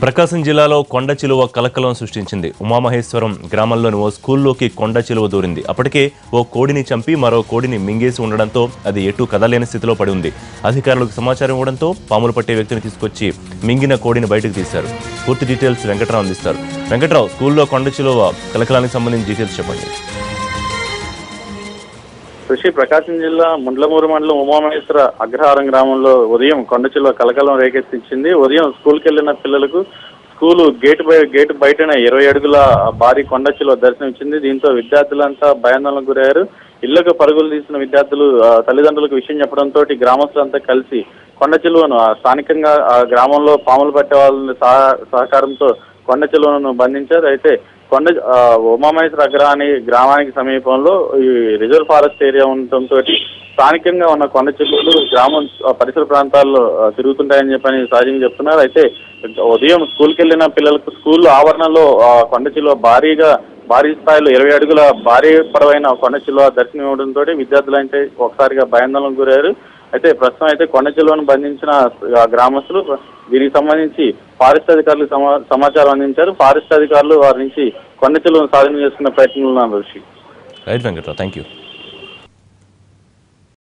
ప్రకాశం జిల్లాలో కొండ చిలువ కలకలం సృష్టించింది. ఉమామహేశ్వరం గ్రామంలోని ఓ స్కూల్లోకి కొండ చిలువ దూరింది. అప్పటికే ఓ కోడిని చంపి మరో కోడిని మింగేసి ఉండడంతో అది ఎటు కదలేని స్థితిలో పడి ఉంది. అధికారులకు సమాచారం ఇవ్వడంతో పాములు పట్టే వ్యక్తిని తీసుకొచ్చి మింగిన కోడిని బయటకు తీశారు. పూర్తి డీటెయిల్స్ వెంకట్రావు అందిస్తారు. వెంకట్రావు, స్కూల్లో కొండ చిలువ కలకలానికి సంబంధించి డీటెయిల్స్ చెప్పండి. ప్రకాశం జిల్లా ముండ్లమూరు మండలం ఉమామహేశ్వర అగ్రహారం గ్రామంలో ఉదయం కొండచిలువ కలకలం రేకెత్తించింది. ఉదయం స్కూల్కి వెళ్లిన పిల్లలకు స్కూలు గేటు బయటనే 20 అడుగుల భారీ కొండచిలువ దర్శనమిచ్చింది. దీంతో విద్యార్థులంతా భయాందోళనకు గురయ్యారు. ఇళ్లకు పరుగులు తీసిన విద్యార్థులు తల్లిదండ్రులకు విషయం చెప్పడంతో గ్రామస్తులంతా కలిసి కొండచిలువను స్థానికంగా గ్రామంలో పాములు పట్టే వాళ్ళ సహకారంతో కొండచిలువను బంధించారు. అయితే ఉమామహేశ్వర గ్రామానికి సమీపంలో ఈ రిజర్వ్ ఫారెస్ట్ ఏరియా ఉండటంతో స్థానికంగా ఉన్న కొండ చిలువలు గ్రామం పరిసర ప్రాంతాల్లో తిరుగుతుంటాయని చెప్పని సహజంగా చెప్తున్నారు. అయితే ఉదయం స్కూల్కి వెళ్లిన పిల్లలకు స్కూల్ ఆవరణలో కొండ చిలువ భారీ స్థాయిలో 20 అడుగుల భారీ పొడవైన కొండ చిలువ దర్శనం ఇవ్వడంతో విద్యార్థులు ఒకసారిగా భయాందోళనకు గురయ్యారు. అయితే ప్రస్తుతం అయితే కొండ చిలువను బంధించిన గ్రామస్తులు దీనికి సంబంధించి ఫారెస్ట్ అధికారులకు సమాచారం అందించారు. ఫారెస్ట్ అధికారులు వారి నుంచి కొండ చిలువను సాధన చేసుకునే ప్రయత్నంలో ఉన్నారు. Right Venkatrao, thank you.